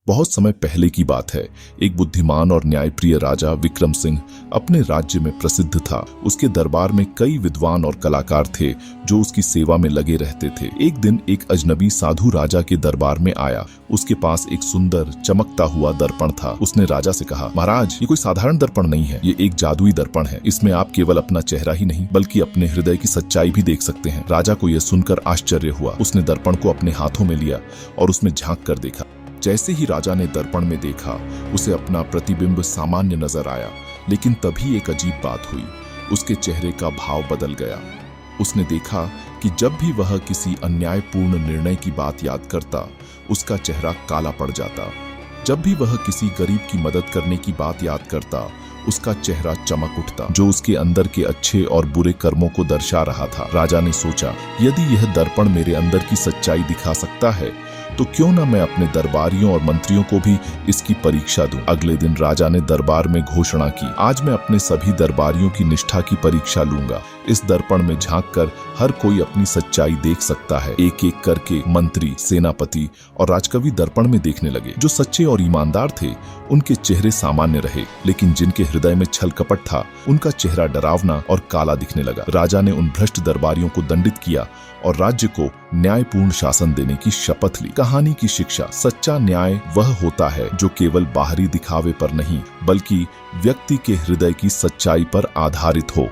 बहुत समय पहले की बात है। एक बुद्धिमान और न्यायप्रिय राजा विक्रम सिंह अपने राज्य में प्रसिद्ध था। उसके दरबार में कई विद्वान और कलाकार थे जो उसकी सेवा में लगे रहते थे। एक दिन एक अजनबी साधु राजा के दरबार में आया। उसके पास एक सुंदर चमकता हुआ दर्पण था। उसने राजा से कहा, महाराज, ये कोई साधारण दर्पण नहीं है, ये एक जादुई दर्पण है। इसमें आप केवल अपना चेहरा ही नहीं बल्कि अपने हृदय की सच्चाई भी देख सकते हैं। राजा को यह सुनकर आश्चर्य हुआ। उसने दर्पण को अपने हाथों में लिया और उसमें झांक कर देखा। जैसे ही राजा ने दर्पण में देखा, उसे अपना प्रतिबिंब सामान्य नजर आया, लेकिन तभी एक अजीब बात हुई। उसके चेहरे का भाव बदल गया। उसने देखा कि जब भी वह किसी अन्यायपूर्ण निर्णय की बात याद करता, उसका चेहरा काला पड़ जाता। जब भी वह किसी गरीब की मदद करने की बात याद करता, उसका चेहरा चमक उठता, जो उसके अंदर के अच्छे और बुरे कर्मों को दर्शा रहा था। राजा ने सोचा, यदि यह दर्पण मेरे अंदर की सच्चाई दिखा सकता है, तो क्यों न मैं अपने दरबारियों और मंत्रियों को भी इसकी परीक्षा दूं। अगले दिन राजा ने दरबार में घोषणा की, आज मैं अपने सभी दरबारियों की निष्ठा की परीक्षा लूंगा। इस दर्पण में झांककर हर कोई अपनी सच्चाई देख सकता है। एक एक करके मंत्री, सेनापति और राजकवि दर्पण में देखने लगे। जो सच्चे और ईमानदार थे, उनके चेहरे सामान्य रहे, लेकिन जिनके हृदय में छल कपट था, उनका चेहरा डरावना और काला दिखने लगा। राजा ने उन भ्रष्ट दरबारियों को दंडित किया और राज्य को न्यायपूर्ण शासन देने की शपथ ली। कहानी की शिक्षा, सच्चा न्याय वह होता है जो केवल बाहरी दिखावे पर नहीं, बल्कि व्यक्ति के हृदय की सच्चाई पर आधारित हो।